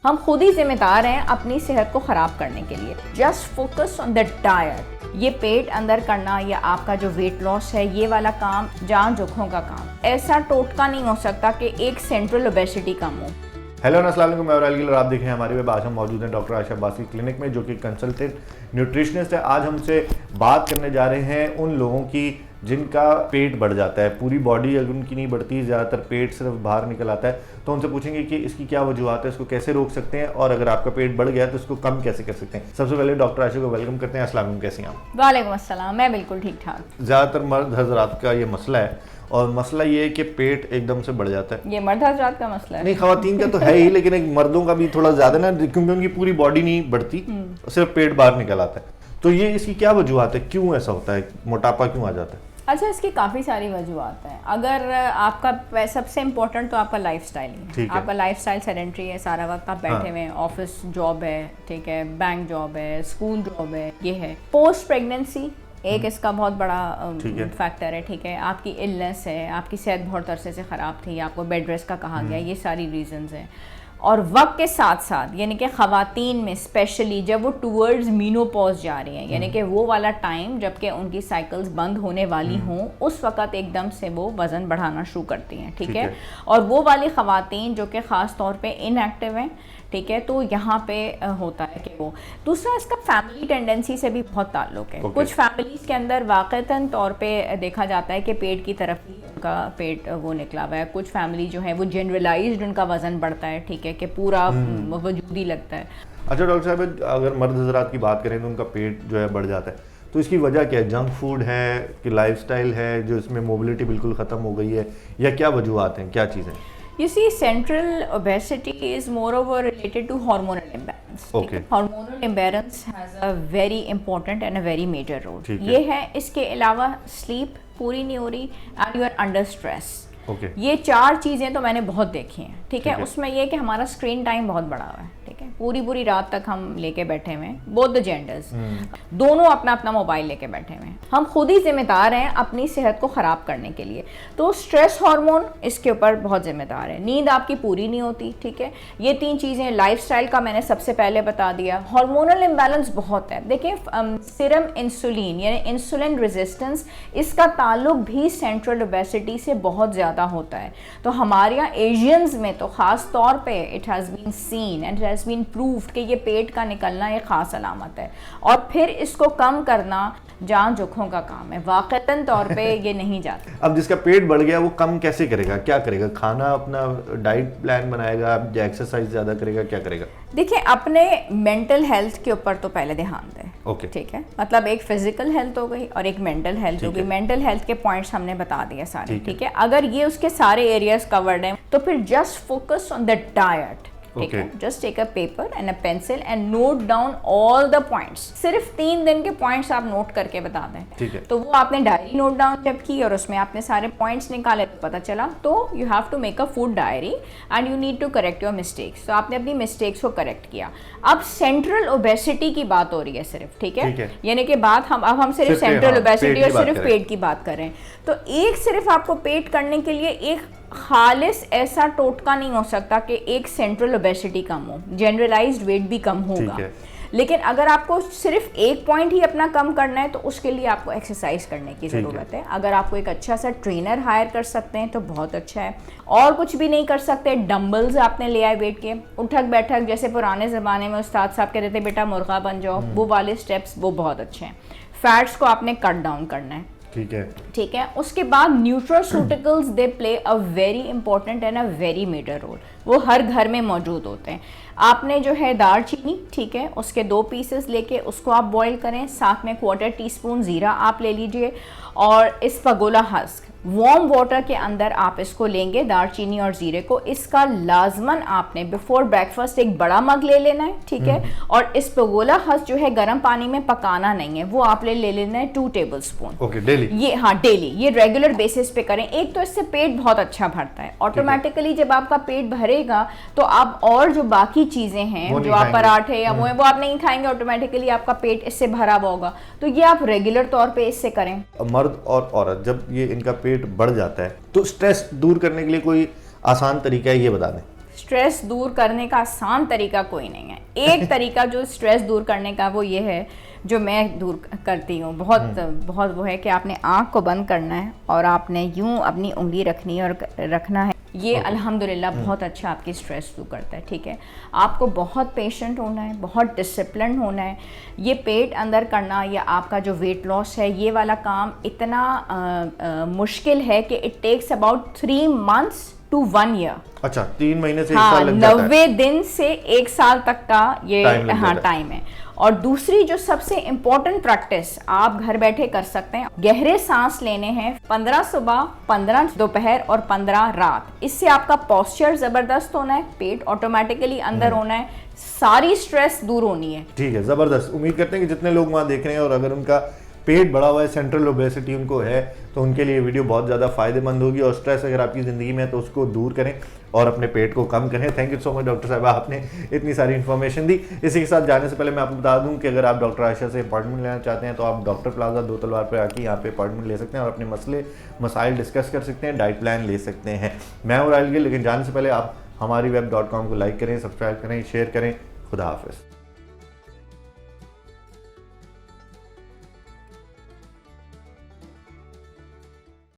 हम खुद ही जिम्मेदार हैं अपनी सेहत को ख़राब करने के लिए। Just focus on the diet. ये पेट अंदर करना या आपका जो वेट लॉस है, ये वाला काम जान जोखों का काम। ऐसा टोटका नहीं हो सकता कि एक सेंट्रल ओबेसिटी कम हो। हेलो अस्सलाम वालेकुम, मैं और गिल, आप देखें हमारे वेब। आज हम मौजूद हैं डॉक्टर आयशा अब्बासी क्लिनिक में, जो कि कंसल्टेंट न्यूट्रिशनिस्ट है। आज हमसे बात करने जा रहे हैं उन लोगों की जिनका पेट बढ़ जाता है, पूरी बॉडी अगर उनकी नहीं बढ़ती, ज़्यादातर पेट सिर्फ बाहर निकल आता है। तो उनसे पूछेंगे कि इसकी क्या वजूहत है, इसको कैसे रोक सकते हैं, और अगर आपका पेट बढ़ गया तो इसको कम कैसे कर सकते हैं। सबसे पहले डॉक्टर आयशा को वेलकम करते हैं। अस्सलाम वालेकुम, कैसी हैं आप? वालेकुम अस्सलाम, मैं बिल्कुल ठीक ठाक। ज़्यादातर मर्द हजरात का ये मसला है, और मसला ये है कि पेट एकदम से बढ़ जाता है। ये मर्द हजरात का मसला है? नहीं, खवातीन का तो है ही, लेकिन एक मर्दों का भी थोड़ा ज्यादा ना, क्योंकि उनकी पूरी बॉडी नहीं बढ़ती, सिर्फ पेट बाहर निकल आता है। तो ये इसकी क्या वजूहत है, क्यों ऐसा होता है, मोटापा क्यों आ जाता है? अच्छा, इसकी काफ़ी सारी वजूहत हैं। अगर आपका सबसे इम्पोर्टेंट तो आपका लाइफस्टाइल है। आपका लाइफस्टाइल सेडेंटरी है, सारा वक्त आप बैठे हुए हैं, ऑफिस जॉब है, ठीक है, बैंक जॉब है, स्कूल जॉब है, ये है। पोस्ट प्रेगनेंसी एक इसका बहुत बड़ा फैक्टर है, ठीक है। आपकी इलनेस है, आपकी सेहत बहुत अरसे से ख़राब थी, आपको बेड रेस्ट का कहा गया, ये सारी रीजंस हैं। और वक्त के साथ साथ यानी कि ख़वातीन में स्पेशली जब वो टूवर्ड्स मीनोपॉज जा रही हैं, यानी कि वो वाला टाइम जबकि उनकी साइकिल्स बंद होने वाली हों, उस वक़्त एकदम से वो वज़न बढ़ाना शुरू करती हैं, ठीक है। और वो वाली ख़वातीन जो कि ख़ास तौर पे इनएक्टिव हैं, ठीक है, तो यहाँ पे होता है कि वो। दूसरा, इसका फैमिली टेंडेंसी से भी बहुत ताल्लुक है। कुछ फैमिलीज़ के अंदर वाक़तन तौर पे देखा जाता है कि पेट की तरफ ही उनका पेट वो निकला हुआ है। कुछ फैमिली जो है वो जनरलाइज्ड उनका वज़न बढ़ता है, ठीक है, कि पूरा वजूद ही लगता है। अच्छा डॉक्टर साहब, अगर मर्द हज़रात की बात करें तो उनका पेट जो है बढ़ जाता है, तो इसकी वजह क्या है? जंक फूड है कि लाइफस्टाइल है जो इसमें मोबिलिटी बिल्कुल ख़त्म हो गई है, या क्या वजूहत हैं, क्या चीज़ें? You see, central obesity is moreover related to hormonal imbalance. Okay. Hormonal imbalance has a very important and a very major role. ये है। इसके अलावा sleep पूरी नहीं हो रही and you are under stress. Okay. ये चार चीज़ें तो मैंने बहुत देखी हैं, ठीक है। उसमें ये कि हमारा स्क्रीन टाइम बहुत बड़ा हुआ है, ठीक है, पूरी रात तक हम लेके बैठे हुए हैं, बोथ द जेंडर्स, दोनों अपना अपना मोबाइल लेके बैठे हुए हैं। हम खुद ही जिम्मेदार हैं अपनी सेहत को ख़राब करने के लिए। तो स्ट्रेस हार्मोन इसके ऊपर बहुत जिम्मेदार है। नींद आपकी पूरी नहीं होती, ठीक है, ये तीन चीज़ें। लाइफस्टाइल का मैंने सबसे पहले बता दिया। हार्मोनल इम्बैलेंस बहुत है। देखिए, सीरम इंसुलिन यानी इंसुलिन रेजिस्टेंस, इसका ताल्लुक भी सेंट्रल ओबेसिटी से बहुत ज़्यादा होता है। तो हमारे यहाँ एशियंस में तो ख़ास तौर पे it has been seen and it has been proved कि ये पेट का निकलना एक ख़ास अलामत है, और फिर इसको कम करना जान जोखों का काम है। वाक़तन तौर पे ये नहीं जाता। अब जिसका पेट बढ़ गया वो कम कैसे करेगा, क्या करेगा? खाना अपना डाइट प्लान बनाएगा या एक्सरसाइज ज़्यादा करेगा, क्या करेगा? देखिए, अपने मेंटल हेल्थ के ऊपर तो पहले ध्यान दें, ओके, ठीक है। मतलब एक फिजिकल हेल्थ हो गई और एक मेंटल हेल्थ हो गई। मेंटल हेल्थ के पॉइंट्स हमने बता दिए सारे, ठीक है। अगर ये उसके सारे एरियाज कवर्ड हैं तो फिर just focus on the diet, ठीक है। Just take a paper and a pencil and note down all the points. सिर्फ 3 दिन के पॉइंट्स आप नोट करके बता दें, ठीक है। तो वो आपने डायरी नोट डाउन जब की और उसमें आपने सारे पॉइंट्स निकाले तो पता चला, तो you have to make a food diary and you need to correct your mistakes. तो आपने अपनी मिस्टेक्स को करेक्ट किया। अब सेंट्रल ओबेसिटी की बात हो रही है सिर्फ, ठीक है, यानी कि बात हम सिर्फ सेंट्रल ओबेसिटी और सिर्फ पेट की बात कर रहे हैं। तो एक सिर्फ आपको पेट करने के लिए एक खालिस ऐसा टोटका नहीं हो सकता कि एक सेंट्रल ओबेसिटी कम हो, जनरलाइज्ड वेट भी कम होगा। लेकिन अगर आपको सिर्फ एक पॉइंट ही अपना कम करना है तो उसके लिए आपको एक्सरसाइज करने की ज़रूरत है। अगर आपको एक अच्छा सा ट्रेनर हायर कर सकते हैं तो बहुत अच्छा है। और कुछ भी नहीं कर सकते, डंबल्स आपने ले आए वेट के, उठक बैठक जैसे पुराने ज़माने में उस्ताद साहब कहते थे बेटा मुर्गा बन जाओ, वो वाले स्टेप्स वो बहुत अच्छे हैं। फैट्स को आपने कट डाउन करना है, ठीक है। उसके बाद nutraceuticals they play a very important and a very major role. वो हर घर में मौजूद होते हैं। आपने जो है दालचीनी, ठीक है, उसके 2 पीसेस लेके उसको आप बॉईल करें, साथ में 1/4 टीस्पून ज़ीरा आप ले लीजिए, और इस्पगोला हस्क वार्म वाटर के अंदर आप इसको लेंगे, दालचीनी और ज़ीरे को। इसका लाजमन आपने बिफोर ब्रेकफास्ट एक बड़ा मग ले लेना है, ठीक है। और इस्पगोला हस्क जो है गर्म पानी में पकाना नहीं है, वो आप ले लेना है 2 टेबलस्पून। Okay, daily? ये हाँ, डेली, ये रेगुलर बेसिस पे करें। एक तो इससे पेट बहुत अच्छा भरता है ऑटोमेटिकली। जब आपका पेट भरेगा तो आप और जो बाकी चीज़ें हैं, जो आप पराठे या वो आप नहीं खाएंगे, ऑटोमेटिकली आपका पेट इससे भरा हुआ होगा। तो ये आप रेगुलर तौर पे इससे करें। मर्द और औरत जब ये इनका पेट बढ़ जाता है तो स्ट्रेस दूर करने के लिए कोई आसान तरीका है, ये बता दें। स्ट्रेस दूर करने का आसान तरीका कोई नहीं है। एक तरीका जो स्ट्रेस दूर करने का वो ये है, जो मैं दूर करती हूँ, बहुत वो है कि आपने आँख को बंद करना है और आपने यूं अपनी उंगली रखनी है और रखना है। ये अल्हम्दुलिल्लाह बहुत अच्छा आपकी स्ट्रेस दूर करता है। ठीक है, आपको बहुत पेशेंट होना है, बहुत डिसिप्लिन होना है। ये पेट अंदर करना या आपका जो वेट लॉस है, ये वाला काम इतना मुश्किल है कि it takes about 3 months to 1 year। अच्छा, 3 महीने से 1 हाँ, साल लग जाता है। 90 दिन से 1 साल तक का ये टाइम टाइम है। और दूसरी जो सबसे इम्पोर्टेंट प्रैक्टिस आप घर बैठे कर सकते हैं, गहरे सांस लेने हैं, 15 सुबह, 15 दोपहर और 15 रात। इससे आपका पोस्चर जबरदस्त होना है, पेट ऑटोमेटिकली अंदर होना है, सारी स्ट्रेस दूर होनी है। ठीक है, जबरदस्त। उम्मीद करते हैं कि जितने लोग वहाँ देख रहे हैं और अगर उनका पेट बढ़ा हुआ है, सेंट्रल ओबेसिटी उनको है, तो उनके लिए वीडियो बहुत ज़्यादा फायदेमंद होगी। और स्ट्रेस अगर आपकी ज़िंदगी में है तो उसको दूर करें और अपने पेट को कम करें। Thank you so much doctor साहब, आपने इतनी सारी इन्फॉर्मेशन दी। इसी के साथ जाने से पहले मैं आपको बता दूं कि अगर आप डॉक्टर आयशा से अपॉइंटमेंट लेना चाहते हैं तो आप डॉक्टर प्लाजा 2 तलवार पर आके यहाँ पे अपॉइंटमेंट ले सकते हैं और अपने मसले मसाइल डिस्कस कर सकते हैं, डाइट प्लान ले सकते हैं। मैं और आयल गिल, लेकिन जाने से पहले आप हमारी web.com को लाइक करें, सब्सक्राइब करें, शेयर करें। खुदा हाफिज़।